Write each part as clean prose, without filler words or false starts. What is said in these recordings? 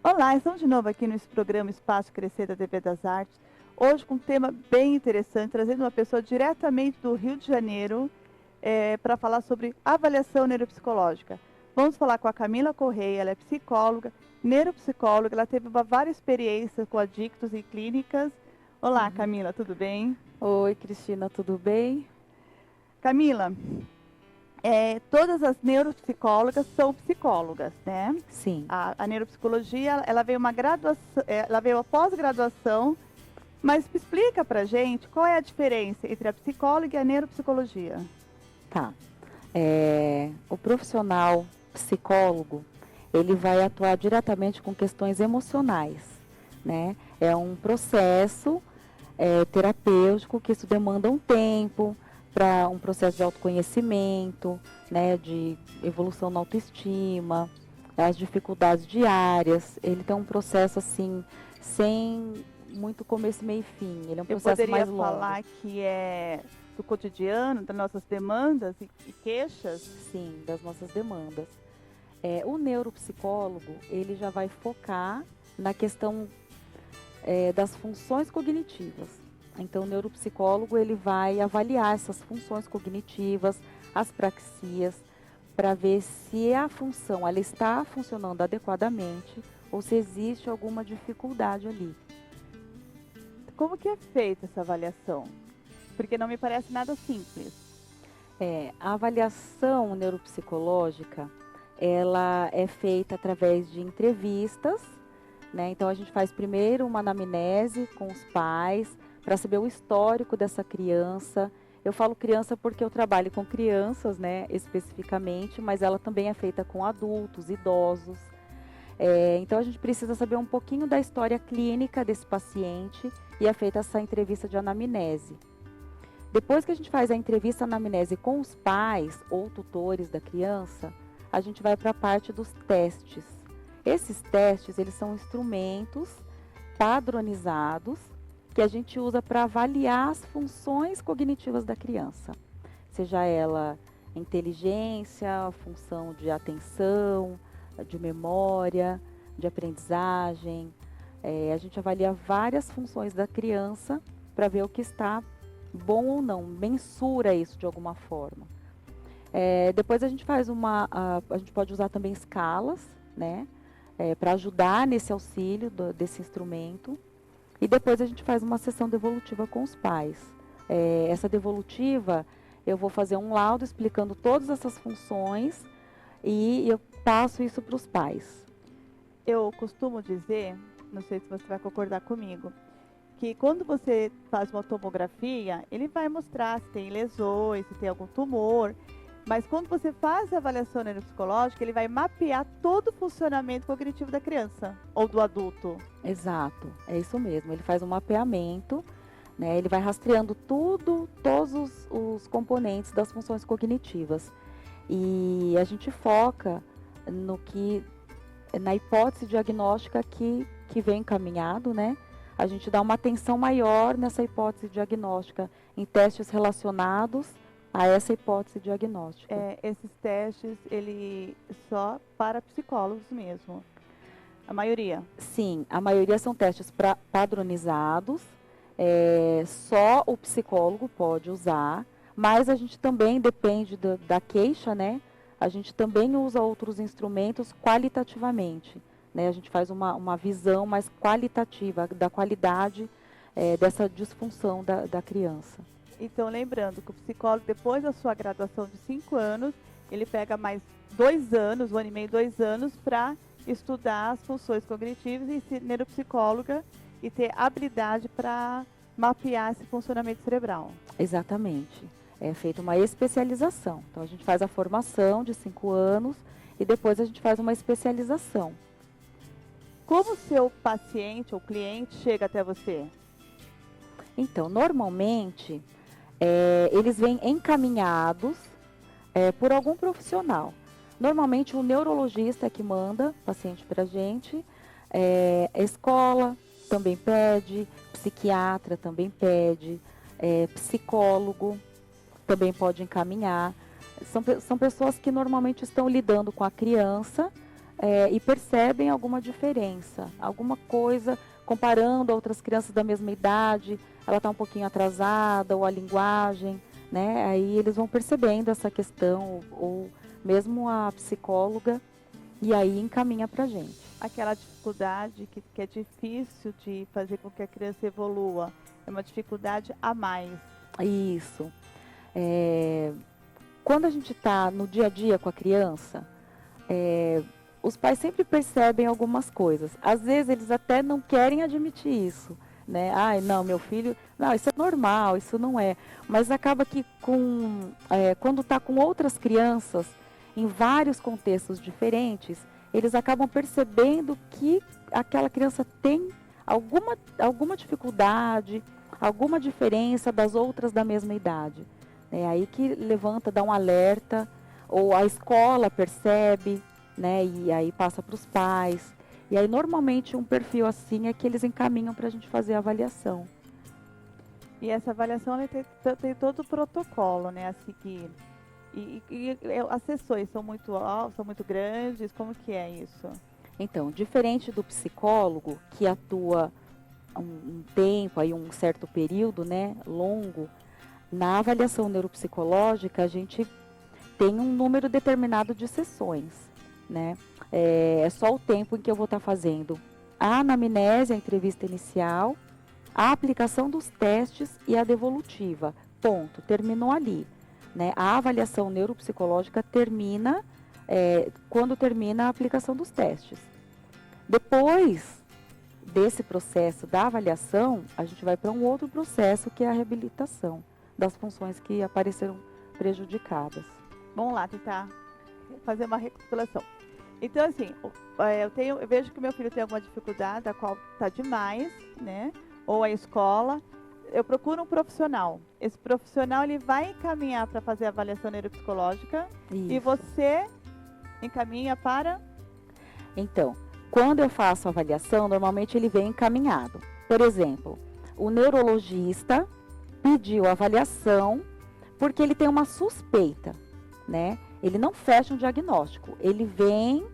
Olá, estamos de novo aqui no programa Espaço Crescer da TV das Artes. Hoje com um tema bem interessante, trazendo uma pessoa diretamente do Rio de Janeiro para falar sobre avaliação neuropsicológica. Vamos falar com a Camila Correia, ela é psicóloga, neuropsicóloga, ela teve várias experiências com adictos e clínicas. Olá, Camila, tudo bem? Oi, Cristina, tudo bem? Camila, todas as neuropsicólogas são psicólogas, né? Sim. A neuropsicologia, ela veio uma graduação, ela veio a pós-graduação, mas explica pra gente qual é a diferença entre a psicóloga e a neuropsicologia. Tá. O profissional psicólogo, ele vai atuar diretamente com questões emocionais, né? É um processo terapêutico que isso demanda um tempo para um processo de autoconhecimento, né? De evolução na autoestima, as dificuldades diárias. Ele tem um processo assim, sem muito começo, meio e fim. Ele é um Eu processo poderia mais longo. falar que é do cotidiano, das nossas demandas e queixas. Sim, das nossas demandas. O neuropsicólogo, ele já vai focar na questão das funções cognitivas. Então, o neuropsicólogo, ele vai avaliar essas funções cognitivas, as praxias, para ver se a função ela está funcionando adequadamente ou se existe alguma dificuldade ali. Como que é feita essa avaliação? Porque não me parece nada simples. A avaliação neuropsicológica, ela é feita através de entrevistas, né? Então a gente faz primeiro uma anamnese com os pais para saber o histórico dessa criança. Eu falo criança porque eu trabalho com crianças, né, especificamente, mas ela também é feita com adultos, idosos. Então a gente precisa saber um pouquinho da história clínica desse paciente e é feita essa entrevista de anamnese. Depois que a gente faz a entrevista anamnese com os pais ou tutores da criança, a gente vai para a parte dos testes. Esses testes, eles são instrumentos padronizados que a gente usa para avaliar as funções cognitivas da criança. Seja ela inteligência, função de atenção, de memória, de aprendizagem. A gente avalia várias funções da criança para ver o que está bom ou não, mensura isso de alguma forma. Depois a gente faz a gente pode usar também escalas, né, para ajudar nesse auxílio desse instrumento. E depois a gente faz uma sessão devolutiva com os pais. Essa devolutiva, eu vou fazer um laudo explicando todas essas funções e eu passo isso para os pais. Eu costumo dizer, não sei se você vai concordar comigo, que quando você faz uma tomografia, ele vai mostrar se tem lesões, se tem algum tumor, mas quando você faz a avaliação neuropsicológica, ele vai mapear todo o funcionamento cognitivo da criança ou do adulto. Exato, é isso mesmo. Ele faz um mapeamento, né? Ele vai rastreando todos os componentes das funções cognitivas. E a gente foca na hipótese diagnóstica que vem encaminhado, né? A gente dá uma atenção maior nessa hipótese diagnóstica, em testes relacionados a essa hipótese diagnóstica. Esses testes, ele só para psicólogos mesmo, a maioria? Sim, a maioria são testes padronizados, só o psicólogo pode usar, mas a gente também depende da queixa, né? A gente também usa outros instrumentos qualitativamente. Né, a gente faz uma visão mais qualitativa da qualidade dessa disfunção da criança. Então, lembrando que o psicólogo, depois da sua graduação de 5 anos, ele pega mais 2 anos, 1 ano e meio, 2 anos, para estudar as funções cognitivas e ser neuropsicóloga e ter habilidade para mapear esse funcionamento cerebral. Exatamente. É feita uma especialização. Então, a gente faz a formação de 5 anos e depois a gente faz uma especialização. Como o seu paciente ou cliente chega até você? Então, normalmente, eles vêm encaminhados por algum profissional. Normalmente, o neurologista é que manda o paciente para a gente. A escola também pede, psiquiatra também pede, psicólogo também pode encaminhar. São pessoas que normalmente estão lidando com a criança e percebem alguma diferença, alguma coisa, comparando a outras crianças da mesma idade, ela está um pouquinho atrasada, ou a linguagem, né? Aí eles vão percebendo essa questão, ou mesmo a psicóloga, e aí encaminha para a gente. Aquela dificuldade que é difícil de fazer com que a criança evolua, é uma dificuldade a mais. Isso. Quando a gente está no dia a dia com a criança, os pais sempre percebem algumas coisas. Às vezes eles até não querem admitir isso, né? Ai, não, meu filho, não, isso é normal, isso não é. Mas acaba que quando está com outras crianças, em vários contextos diferentes, eles acabam percebendo que aquela criança tem alguma dificuldade, alguma diferença das outras da mesma idade. É aí que levanta, dá um alerta, ou a escola percebe, né, e aí passa para os pais. E aí, normalmente, um perfil assim é que eles encaminham para a gente fazer a avaliação. E essa avaliação tem todo o protocolo, né, a seguir. E as sessões são muito altas, são muito grandes, como que é isso? Então, diferente do psicólogo, que atua um tempo, aí um certo período, né, longo, na avaliação neuropsicológica, a gente tem um número determinado de sessões, né? É só o tempo em que eu vou estar fazendo a anamnese, a entrevista inicial, a aplicação dos testes e a devolutiva. Ponto, terminou ali, né? A avaliação neuropsicológica termina quando termina a aplicação dos testes. Depois desse processo da avaliação, a gente vai para um outro processo, que é a reabilitação das funções que apareceram prejudicadas. Vamos lá, tentar fazer uma recapitulação. Então, assim, eu vejo que meu filho tem alguma dificuldade, a qual está demais, né? Ou a escola. Eu procuro um profissional. Esse profissional, ele vai encaminhar para fazer a avaliação neuropsicológica. Isso. E você encaminha para? Então, quando eu faço a avaliação, normalmente ele vem encaminhado. Por exemplo, o neurologista pediu a avaliação porque ele tem uma suspeita, né? Ele não fecha um diagnóstico, ele vem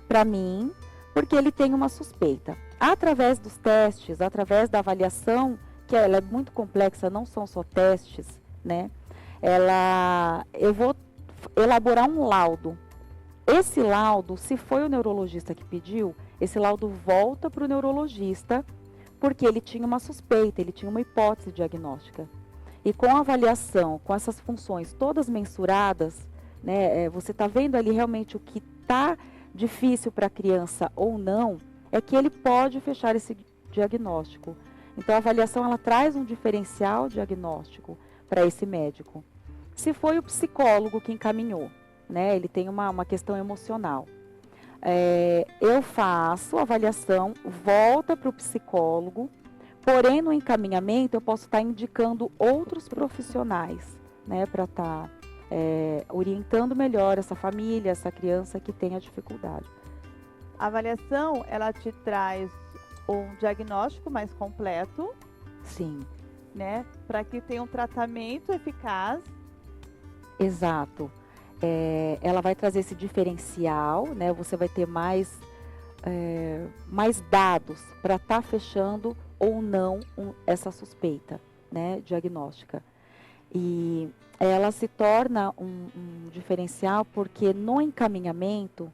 para mim porque ele tem uma suspeita. Através dos testes, através da avaliação, que ela é muito complexa, não são só testes, né? Eu vou elaborar um laudo. Esse laudo, se foi o neurologista que pediu, esse laudo volta para o neurologista, porque ele tinha uma suspeita, ele tinha uma hipótese diagnóstica. E com a avaliação, com essas funções todas mensuradas, né, você está vendo ali realmente o que está difícil para a criança ou não, é que ele pode fechar esse diagnóstico. Então, a avaliação ela traz um diferencial diagnóstico para esse médico. Se foi o psicólogo que encaminhou, né, ele tem uma questão emocional. Eu faço a avaliação, volta para o psicólogo, porém no encaminhamento eu posso estar indicando outros profissionais, né, para estar orientando melhor essa família, essa criança que tem a dificuldade. A avaliação, ela te traz um diagnóstico mais completo. Sim. Né, para que tenha um tratamento eficaz. Exato. Ela vai trazer esse diferencial, né? Você vai ter mais dados para estar fechando ou não essa suspeita, né, diagnóstica. E ela se torna um diferencial porque no encaminhamento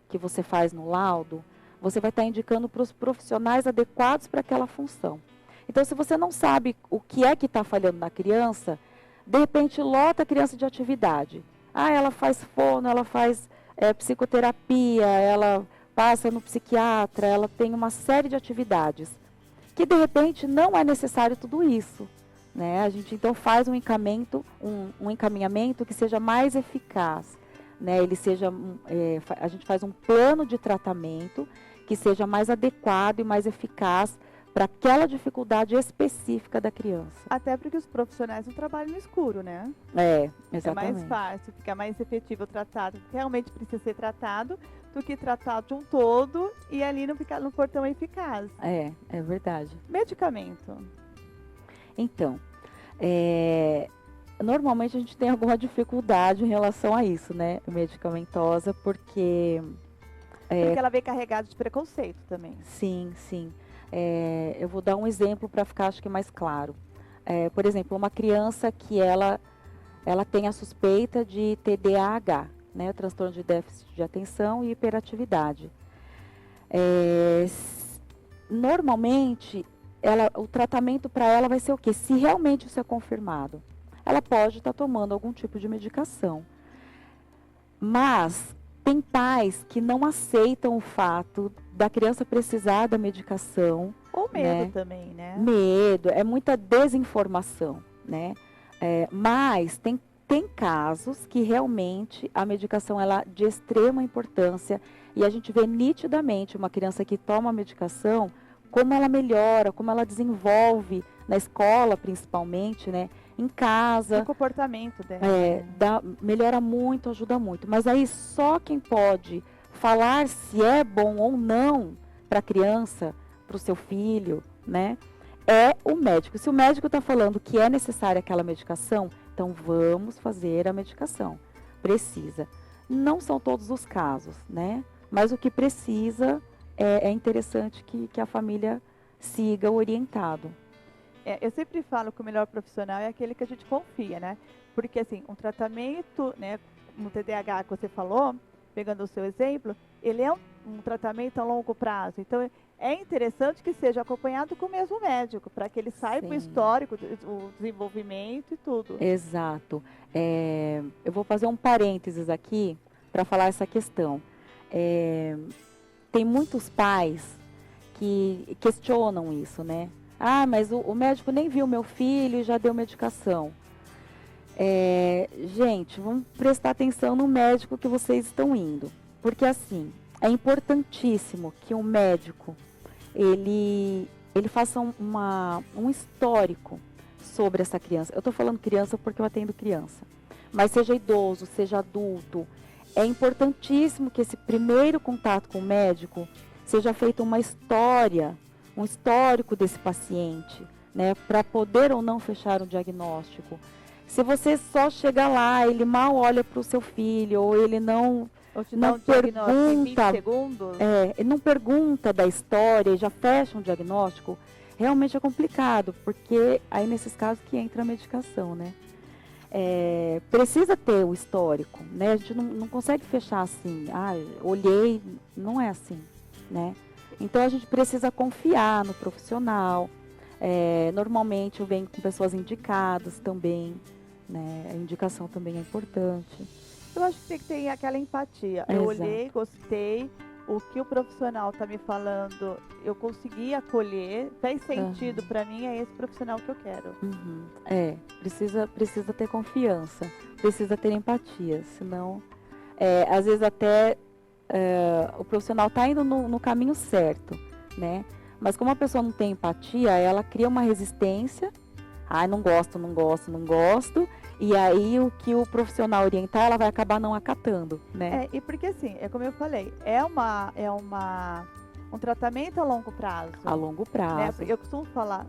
que você faz no laudo, você vai estar indicando para os profissionais adequados para aquela função. Então, se você não sabe o que é que está falhando na criança, de repente lota a criança de atividade. Ela faz fono, ela faz psicoterapia, ela passa no psiquiatra, ela tem uma série de atividades. Que de repente não é necessário tudo isso, né? A gente então faz um encaminhamento que seja mais eficaz, né? A gente faz um plano de tratamento que seja mais adequado e mais eficaz para aquela dificuldade específica da criança. Até porque os profissionais não trabalham no escuro, né? Exatamente. É mais fácil, fica mais efetivo o tratado, porque realmente precisa ser tratado, do que tratar de um todo e ali não ficar no portão eficaz. É verdade. Medicamento. Então, normalmente a gente tem alguma dificuldade em relação a isso, né? Medicamentosa, porque Porque ela vem carregada de preconceito também. Sim, sim. Eu vou dar um exemplo para ficar, acho que mais claro. Por exemplo, uma criança que ela tem a suspeita de TDAH, né, transtorno de déficit de atenção e hiperatividade. Normalmente, o tratamento para ela vai ser o quê? Se realmente isso é confirmado, ela pode estar tomando algum tipo de medicação. Mas tem pais que não aceitam o fato da criança precisar da medicação. Ou medo também, né? Medo, é muita desinformação, né? Mas tem casos que realmente a medicação ela é de extrema importância e a gente vê nitidamente uma criança que toma a medicação, como ela melhora, como ela desenvolve na escola principalmente, né? Em casa. O comportamento dela. Melhora muito, ajuda muito. Mas aí só quem pode falar se é bom ou não para a criança, para o seu filho, né? É o médico. Se o médico está falando que é necessária aquela medicação, então vamos fazer a medicação. Precisa. Não são todos os casos, né? Mas o que precisa é interessante que a família siga orientado. Eu sempre falo que o melhor profissional é aquele que a gente confia, né? Porque, assim, um tratamento, né, no TDAH que você falou, pegando o seu exemplo, ele é um tratamento a longo prazo. Então, é interessante que seja acompanhado com o mesmo médico, para que ele saiba o histórico, o desenvolvimento e tudo. Exato. Eu vou fazer um parênteses aqui para falar essa questão. Tem muitos pais que questionam isso, né? Ah, mas o médico nem viu meu filho e já deu medicação. Gente, vamos prestar atenção no médico que vocês estão indo. Porque, assim, é importantíssimo que o médico, ele faça um histórico sobre essa criança. Eu estou falando criança porque eu atendo criança. Mas seja idoso, seja adulto, é importantíssimo que esse primeiro contato com o médico seja feito uma história, um histórico desse paciente, né, para poder ou não fechar um diagnóstico. Se você só chega lá, ele mal olha para o seu filho, ou ele não pergunta, ele não pergunta da história e já fecha um diagnóstico, realmente é complicado, porque aí nesses casos que entra a medicação, né? Precisa ter o histórico, né? A gente não consegue fechar assim, olhei, não é assim, né? Então a gente precisa confiar no profissional. Normalmente eu venho com pessoas indicadas também, né? A indicação também é importante. Eu acho que tem que ter aquela empatia. Eu olhei, gostei, o que o profissional está me falando, eu consegui acolher, fez sentido para mim, é esse profissional que eu quero. Precisa ter confiança, precisa ter empatia, senão, às vezes até o profissional está indo no caminho certo, né? Mas como a pessoa não tem empatia, ela cria uma resistência, não gosto, e aí o que o profissional orientar, ela vai acabar não acatando, né? E porque assim, é como eu falei, é um tratamento a longo prazo. A longo prazo. Né? Eu costumo falar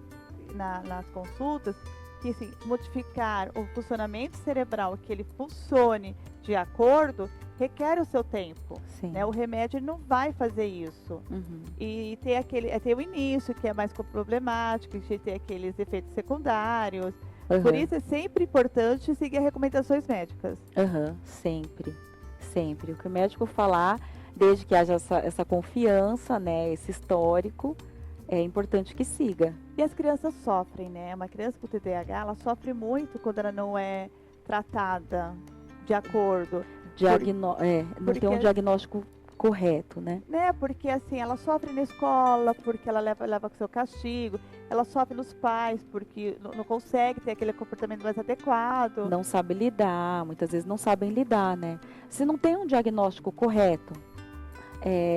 nas consultas que assim, modificar o funcionamento cerebral, que ele funcione de acordo, requer o seu tempo. Né? O remédio não vai fazer isso. Uhum. E tem o início, que é mais problemático, de ter aqueles efeitos secundários. Uhum. Por isso é sempre importante seguir as recomendações médicas. Sempre. O que o médico falar, desde que haja essa confiança, né, esse histórico, é importante que siga. E as crianças sofrem, né? Uma criança com TDAH, ela sofre muito quando ela não é tratada de acordo. Não tem um diagnóstico correto, né? Porque assim, ela sofre na escola, porque ela leva com seu castigo, ela sofre nos pais, porque não consegue ter aquele comportamento mais adequado. Não sabe lidar, muitas vezes não sabem lidar, né? Se não tem um diagnóstico correto,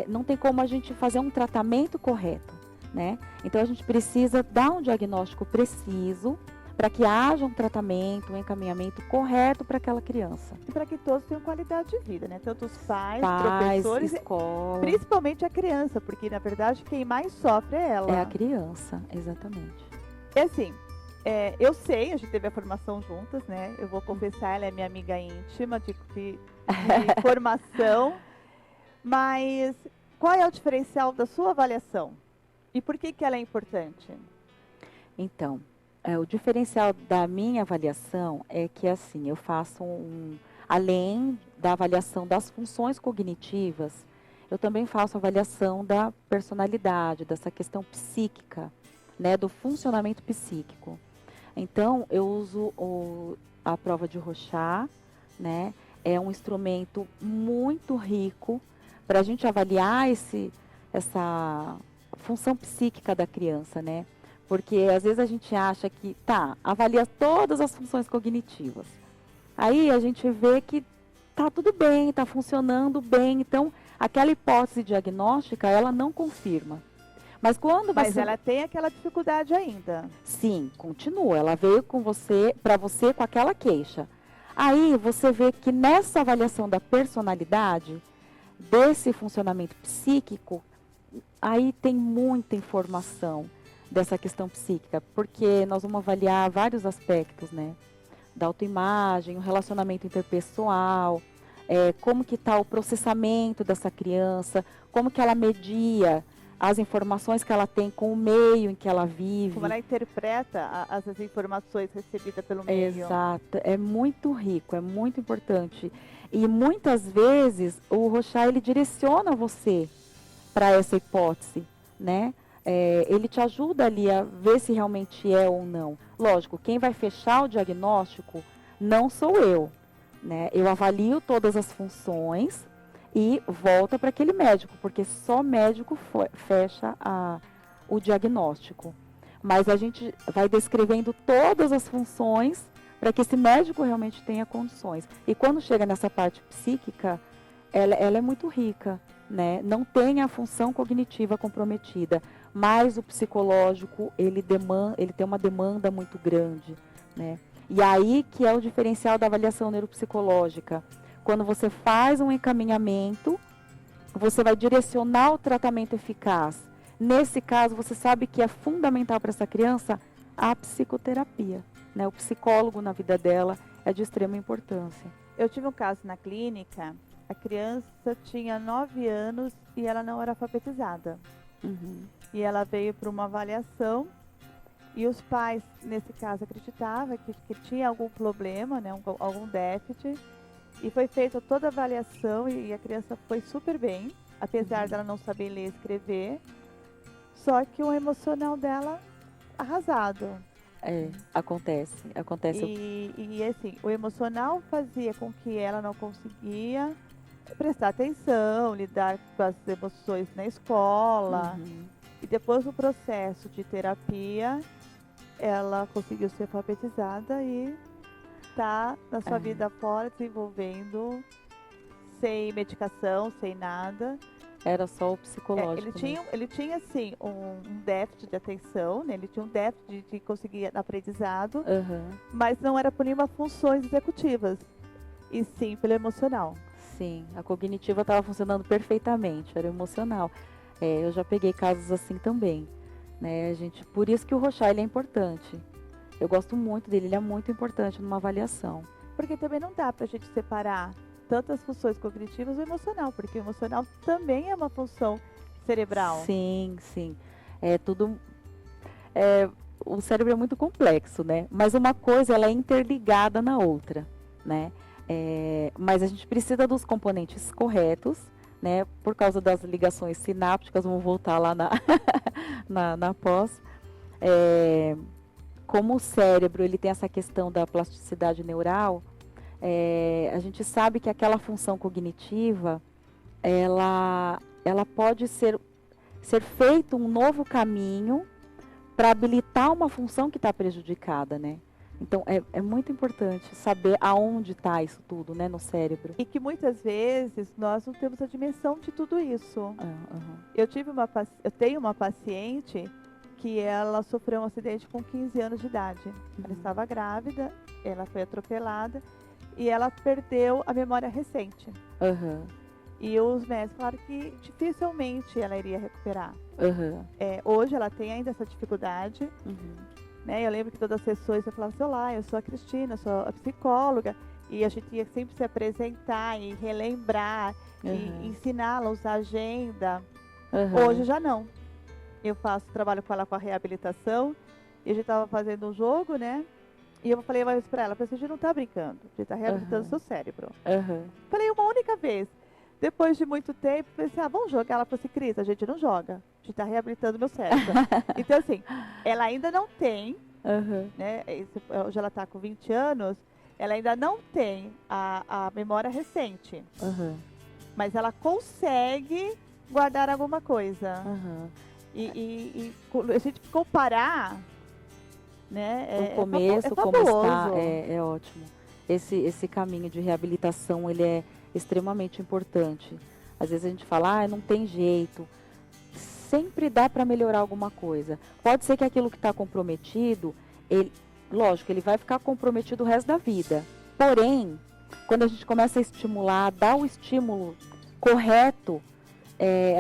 não tem como a gente fazer um tratamento correto, né? Então a gente precisa dar um diagnóstico preciso, para que haja um tratamento, um encaminhamento correto para aquela criança. E para que todos tenham qualidade de vida, né? Tanto os pais, professores, escola. Principalmente a criança, porque na verdade quem mais sofre é ela. É a criança, exatamente. E assim, eu sei, a gente teve a formação juntas, né? Eu vou confessar, ela é minha amiga íntima de formação, mas qual é o diferencial da sua avaliação? E por que ela é importante? Então, o diferencial da minha avaliação é que, assim, eu faço além da avaliação das funções cognitivas, eu também faço avaliação da personalidade, dessa questão psíquica, né, do funcionamento psíquico. Então, eu uso a prova de Rorschach, né, é um instrumento muito rico para a gente avaliar essa função psíquica da criança, né? Porque às vezes a gente acha que, avalia todas as funções cognitivas. Aí a gente vê que tá tudo bem, tá funcionando bem. Então, aquela hipótese diagnóstica, ela não confirma. Mas Mas ela tem aquela dificuldade ainda. Sim, continua. Ela veio para você com aquela queixa. Aí você vê que nessa avaliação da personalidade, desse funcionamento psíquico, aí tem muita informação dessa questão psíquica, porque nós vamos avaliar vários aspectos, né? Da autoimagem, o relacionamento interpessoal, como que está o processamento dessa criança, como que ela media as informações que ela tem com o meio em que ela vive. Como ela interpreta as informações recebidas pelo meio. Exato, é muito rico, é muito importante. E muitas vezes o Rorschach, ele direciona você para essa hipótese, né? Ele te ajuda ali a ver se realmente é ou não. Lógico, quem vai fechar o diagnóstico não sou eu, né? Eu avalio todas as funções e volta para aquele médico, porque só médico fecha o diagnóstico. Mas a gente vai descrevendo todas as funções para que esse médico realmente tenha condições. E quando chega nessa parte psíquica, ela é muito rica, né? Não tem a função cognitiva comprometida, mas o psicológico, ele tem uma demanda muito grande, né? E aí que é o diferencial da avaliação neuropsicológica. Quando você faz um encaminhamento, você vai direcionar o tratamento eficaz. Nesse caso, você sabe que é fundamental para essa criança a psicoterapia, né? O psicólogo na vida dela é de extrema importância. Eu tive um caso na clínica, a criança tinha 9 anos e ela não era alfabetizada. Uhum. E ela veio para uma avaliação e os pais, nesse caso, acreditavam que tinha algum problema, né? Algum déficit. E foi feita toda a avaliação e a criança foi super bem, apesar dela não saber ler e escrever. Só que o emocional dela arrasado. Acontece. E assim, o emocional fazia com que ela não conseguia prestar atenção, lidar com as emoções na escola. Uhum. E depois do processo de terapia, ela conseguiu ser alfabetizada e está na sua vida fora, desenvolvendo, sem medicação, sem nada. Era só o psicológico. Ele tinha assim, um déficit de atenção, né? Ele tinha um déficit de conseguir aprendizado, mas não era por nenhuma funções executivas, e sim pelo emocional. Sim, a cognitiva estava funcionando perfeitamente, era emocional. Eu já peguei casos assim também, né? Por isso que o Rorschach, ele é importante. Eu gosto muito dele, ele é muito importante numa avaliação. Porque também não dá pra gente separar tantas funções cognitivas do emocional, porque o emocional também é uma função cerebral. Sim. O cérebro é muito complexo, né? Mas uma coisa, ela é interligada na outra, né? Mas a gente precisa dos componentes corretos, né? Por causa das ligações sinápticas, vamos voltar lá na pós. Como o cérebro, ele tem essa questão da plasticidade neural, a gente sabe que aquela função cognitiva, ela pode ser feito um novo caminho para habilitar uma função que está prejudicada, né? Então, é muito importante saber aonde está isso tudo, né, no cérebro. E que muitas vezes nós não temos a dimensão de tudo isso. Eu tenho uma paciente que ela sofreu um acidente com 15 anos de idade. Ela estava grávida, ela foi atropelada e ela perdeu a memória recente. E os médicos falaram que dificilmente ela iria recuperar. Hoje ela tem ainda essa dificuldade. Né? Eu lembro que todas as sessões eu falava assim, olá, eu sou a Cristina, sou a psicóloga. E a gente ia sempre se apresentar e relembrar e ensiná-la a usar agenda. Aham. Hoje já não. Eu trabalho com ela com a reabilitação, e a gente tava fazendo um jogo, né? E eu falei uma vez pra ela, a gente não tá brincando, a gente tá reabilitando Aham. seu cérebro. Aham. Falei uma única vez. Depois de muito tempo, pensei, vamos jogar. Ela falou assim, Cris, a gente não joga, a gente tá reabilitando meu cérebro. Então, assim, ela ainda não tem, Aham. né? Hoje ela tá com 20 anos, ela ainda não tem a memória recente, Aham. mas ela consegue guardar alguma coisa. Aham. E a gente comparar, né? O começo, como fabuloso. está, é ótimo. Esse caminho de reabilitação, ele é extremamente importante. Às vezes a gente fala, não tem jeito. Sempre dá para melhorar alguma coisa. Pode ser que aquilo que está comprometido, lógico, ele vai ficar comprometido o resto da vida. Porém, quando a gente começa a estimular, dar o estímulo correto,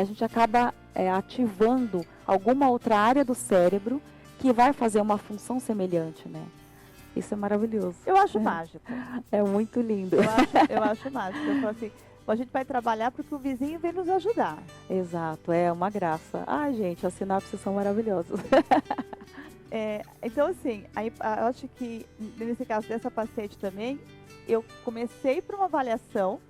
a gente acaba ativando alguma outra área do cérebro que vai fazer uma função semelhante, né? Isso é maravilhoso. Eu acho mágico. É muito lindo. Eu acho mágico. Eu falo assim, a gente vai trabalhar porque o vizinho vem nos ajudar. Exato, é uma graça. Ai, gente, as sinapses são maravilhosas. Então, assim, eu acho que nesse caso dessa paciente também, eu comecei por uma avaliação.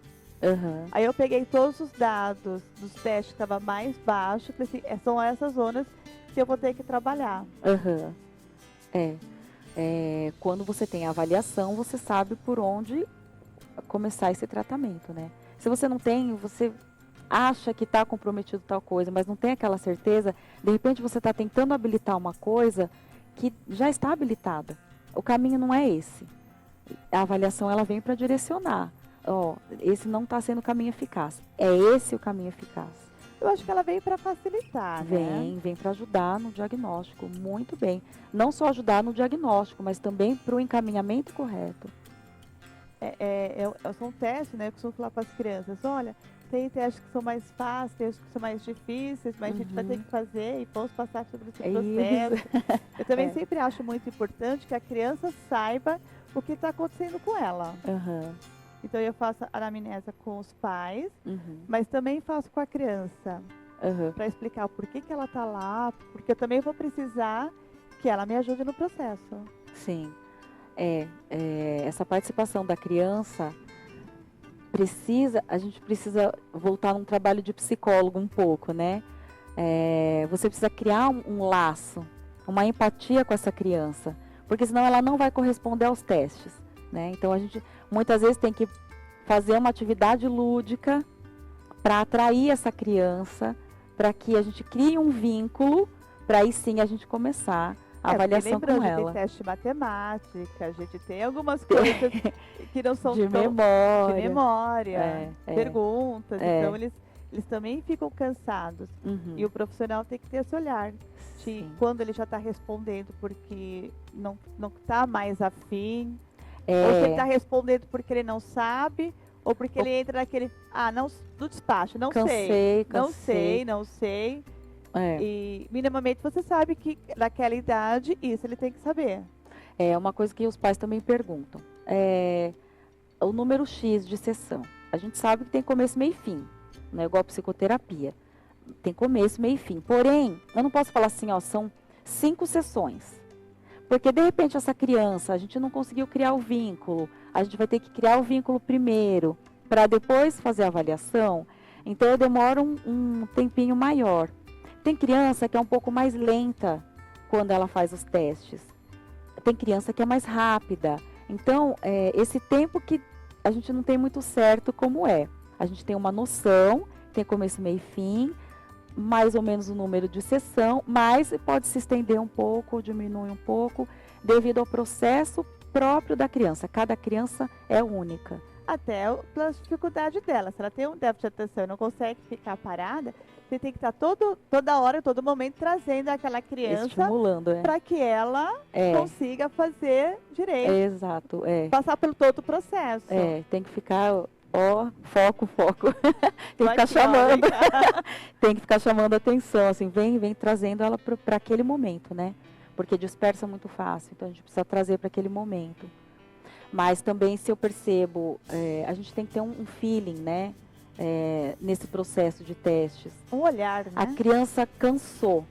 Uhum. Aí eu peguei todos os dados dos testes que estavam mais baixos, falei assim, são essas zonas que eu vou ter que trabalhar. Uhum. Quando você tem a avaliação, você sabe por onde começar esse tratamento, né? Se você não tem, você acha que está comprometido tal coisa, mas não tem aquela certeza, de repente você está tentando habilitar uma coisa que já está habilitada. O caminho não é esse. A avaliação, ela vem para direcionar. Esse não está sendo o caminho eficaz. É esse o caminho eficaz. Eu acho que ela vem para facilitar, né? Vem para ajudar no diagnóstico, muito bem. Não só ajudar no diagnóstico, mas também para o encaminhamento correto. São testes, né? Eu costumo falar para as crianças, olha, tem testes que são mais fáceis, testes que são mais difíceis, mas a gente vai ter que fazer e vamos passar sobre esse processo. Eu também sempre acho muito importante que a criança saiba o que está acontecendo com ela. Uhum. Então eu faço a anamnese com os pais, mas também faço com a criança, para explicar o porquê que ela está lá, porque eu também vou precisar que ela me ajude no processo. Sim, essa participação da criança a gente precisa voltar num trabalho de psicólogo um pouco, né? Você precisa criar um laço, uma empatia com essa criança, porque senão ela não vai corresponder aos testes. Né? Então a gente muitas vezes tem que fazer uma atividade lúdica para atrair essa criança, para que a gente crie um vínculo, para aí sim a gente começar a avaliação com ela. Tem teste de matemática, a gente tem algumas coisas que não são de memória, perguntas, então eles também ficam cansados. E o profissional tem que ter esse olhar. Quando ele já está respondendo porque não está mais afim, ou se ele está respondendo porque ele não sabe, ou porque ele entra naquele, do despacho, não sei. E minimamente você sabe que naquela idade, isso ele tem que saber. É uma coisa que os pais também perguntam. O número X de sessão. A gente sabe que tem começo, meio e fim. Não é igual a psicoterapia. Tem começo, meio e fim. Porém, eu não posso falar assim, são 5 sessões. Porque, de repente, essa criança, a gente não conseguiu criar o vínculo. A gente vai ter que criar o vínculo primeiro, para depois fazer a avaliação. Então, eu demoro um tempinho maior. Tem criança que é um pouco mais lenta quando ela faz os testes. Tem criança que é mais rápida. Então, esse tempo que a gente não tem muito certo como é. A gente tem uma noção, tem começo, meio e fim, mais ou menos o número de sessão, mas pode se estender um pouco, diminuir um pouco, devido ao processo próprio da criança. Cada criança é única. Até pela dificuldade dela. Se ela tem um déficit de atenção e não consegue ficar parada, você tem que estar toda hora, todo momento, trazendo aquela criança, estimulando, para que ela consiga fazer direito. Exato, passar pelo todo o processo. Tem que ficar... foco. Tem que ficar chamando. Tem que ficar chamando a atenção, assim, vem trazendo ela para aquele momento, né? Porque dispersa muito fácil, então a gente precisa trazer para aquele momento. Mas também, se eu percebo, a gente tem que ter um feeling, né? nesse processo de testes. Um olhar, né? A criança cansou,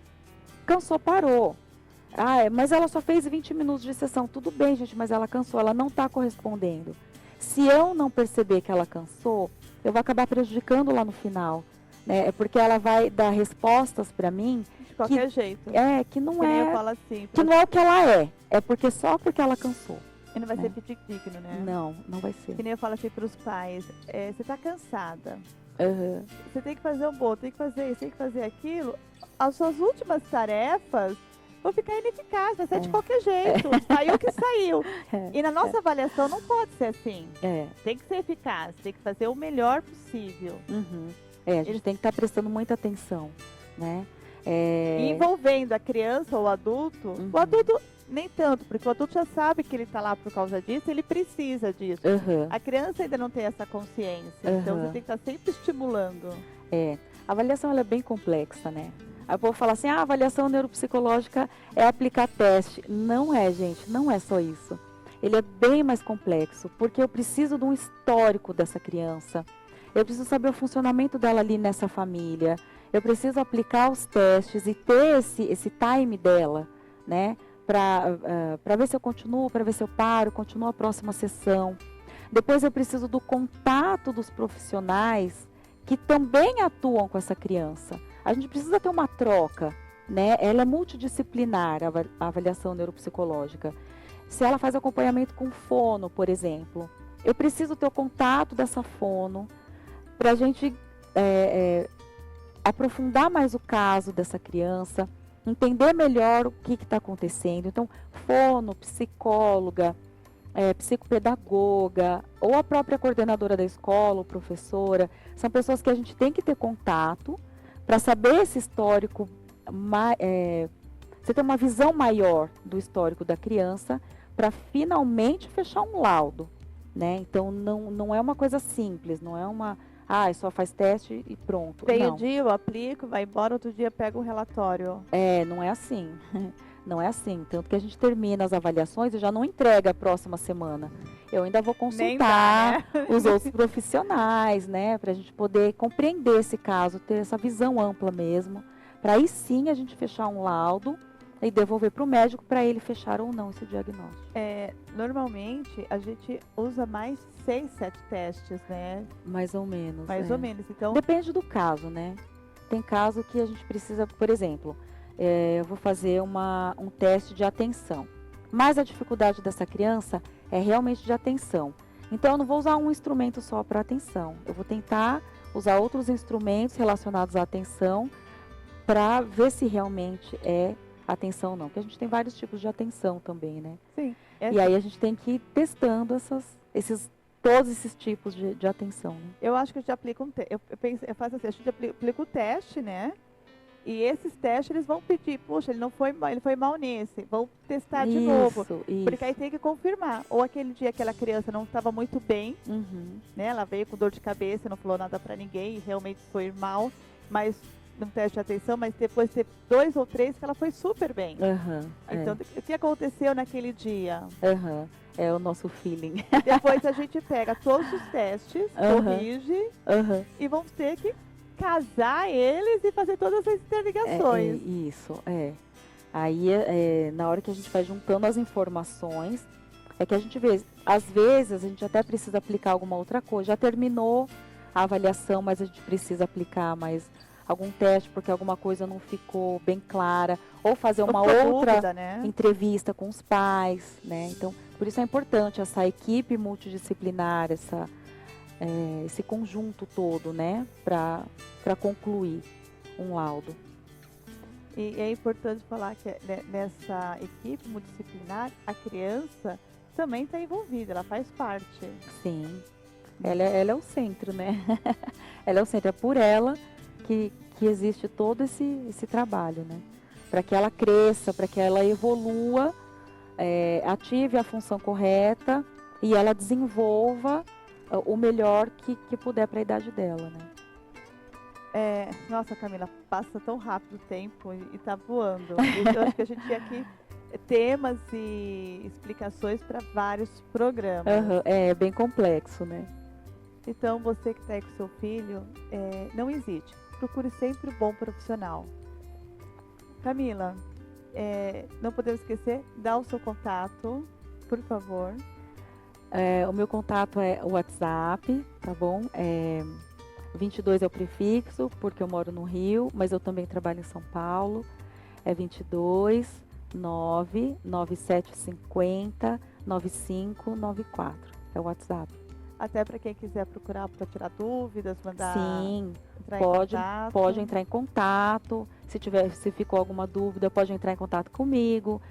parou. Mas ela só fez 20 minutos de sessão. Tudo bem, gente, mas ela cansou, ela não está correspondendo. Se eu não perceber que ela cansou, eu vou acabar prejudicando lá no final. Né? É porque ela vai dar respostas para mim de qualquer jeito. Que não que é. Eu falo assim, que não é o que ela é. É porque só porque ela cansou. E não vai ser digno, né? Não vai ser. Que nem eu falo assim para os pais, você está cansada. Uhum. Você tem que fazer um bolo, tem que fazer isso, tem que fazer aquilo. As suas últimas tarefas vão ficar ineficazes, vai ser de qualquer jeito. Saiu o que saiu. E na nossa avaliação não pode ser assim. Tem que ser eficaz, tem que fazer o melhor possível. Uhum. A gente tem que estar prestando muita atenção, né? E envolvendo a criança ou o adulto. Uhum. O adulto nem tanto, porque o adulto já sabe que ele está lá por causa disso, ele precisa disso. Uhum. A criança ainda não tem essa consciência, então você tem que estar sempre estimulando. A avaliação ela é bem complexa, né? Aí o povo fala assim, a avaliação neuropsicológica é aplicar teste. Não é, gente, não é só isso. Ele é bem mais complexo, porque eu preciso de um histórico dessa criança. Eu preciso saber o funcionamento dela ali nessa família. Eu preciso aplicar os testes e ter esse time dela, né? Para ver se eu continuo, para ver se eu paro, continuo a próxima sessão. Depois eu preciso do contato dos profissionais que também atuam com essa criança. A gente precisa ter uma troca, né? Ela é multidisciplinar, a avaliação neuropsicológica. Se ela faz acompanhamento com fono, por exemplo, eu preciso ter o contato dessa fono para a gente aprofundar mais o caso dessa criança, entender melhor o que está acontecendo. Então, fono, psicóloga, psicopedagoga, ou a própria coordenadora da escola, ou professora, são pessoas que a gente tem que ter contato para saber esse histórico, você ter uma visão maior do histórico da criança, para finalmente fechar um laudo, né? Então, não é uma coisa simples, não é uma... só faz teste e pronto. Veio o dia, eu aplico, vai embora, outro dia pega um relatório. Não é assim. Não é assim. Tanto que a gente termina as avaliações e já não entrega a próxima semana. Eu ainda vou consultar os outros profissionais, né? Para a gente poder compreender esse caso, ter essa visão ampla mesmo. Para aí sim a gente fechar um laudo e devolver para o médico para ele fechar ou não esse diagnóstico. Normalmente a gente usa mais 6, 7 testes, né? Mais ou menos. Mais ou menos. Então... Depende do caso, né? Tem caso que a gente precisa, por exemplo, eu vou fazer um teste de atenção. Mas a dificuldade dessa criança é realmente de atenção. Então eu não vou usar um instrumento só para atenção. Eu vou tentar usar outros instrumentos relacionados à atenção para ver se realmente é atenção ou não. Porque a gente tem vários tipos de atenção também, né? Sim. E aí a gente tem que ir testando todos esses tipos de atenção. Né? Eu acho que a gente aplica eu faço assim, a gente aplica o teste, né? E esses testes eles vão pedir, puxa, ele foi mal nesse, vão testar de novo. Isso. Porque aí tem que confirmar. Ou aquele dia aquela criança não estava muito bem, né? Ela veio com dor de cabeça, não falou nada para ninguém e realmente foi mal, mas num teste de atenção, mas depois teve 2 ou 3 que ela foi super bem. Então, o que aconteceu naquele dia? É o nosso feeling. Depois a gente pega todos os testes, corrige e vamos ter que casar eles e fazer todas as interligações. Aí, na hora que a gente vai juntando as informações, é que a gente vê, às vezes a gente até precisa aplicar alguma outra coisa. Já terminou a avaliação, mas a gente precisa aplicar mais algum teste porque alguma coisa não ficou bem clara, ou fazer uma outra dúvida, né? entrevista com os pais, né? Então, por isso é importante essa equipe multidisciplinar, esse conjunto todo, né? Para concluir um laudo. E é importante falar que nessa equipe multidisciplinar, a criança também está envolvida, ela faz parte. Sim, ela é o centro, né? Ela é o centro, é por ela que existe todo esse trabalho, né? Para que ela cresça, para que ela evolua, ative a função correta e ela desenvolva o melhor que puder para a idade dela, né? Nossa, Camila, passa tão rápido o tempo e está voando. Eu acho que a gente tinha aqui temas e explicações para vários programas. É bem complexo, né? Então, você que está aí com seu filho, não hesite. Procure sempre um bom profissional. Camila, não podemos esquecer, dá o seu contato, por favor. O meu contato é o WhatsApp, tá bom? 22 é o prefixo, porque eu moro no Rio, mas eu também trabalho em São Paulo. É 22 9 9750 9594. É o WhatsApp. Até para quem quiser procurar para tirar dúvidas, mandar. Sim, entrar pode entrar em contato. Se ficou alguma dúvida, pode entrar em contato comigo.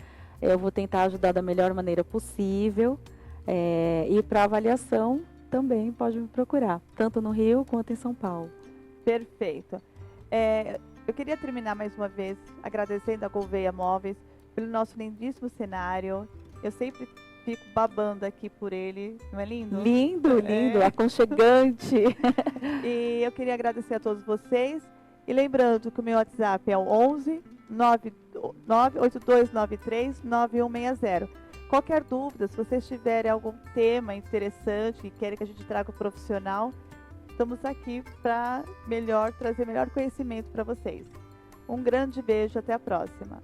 Eu vou tentar ajudar da melhor maneira possível. E para avaliação também pode me procurar, tanto no Rio quanto em São Paulo. Perfeito. Eu queria terminar mais uma vez agradecendo a Gouveia Móveis pelo nosso lindíssimo cenário. Eu sempre fico babando aqui por ele, não é lindo? Lindo, aconchegante. E eu queria agradecer a todos vocês. E lembrando que o meu WhatsApp é o 11 98293 9160. Qualquer dúvida, se vocês tiverem algum tema interessante e querem que a gente traga um profissional, estamos aqui para trazer melhor conhecimento para vocês. Um grande beijo, até a próxima.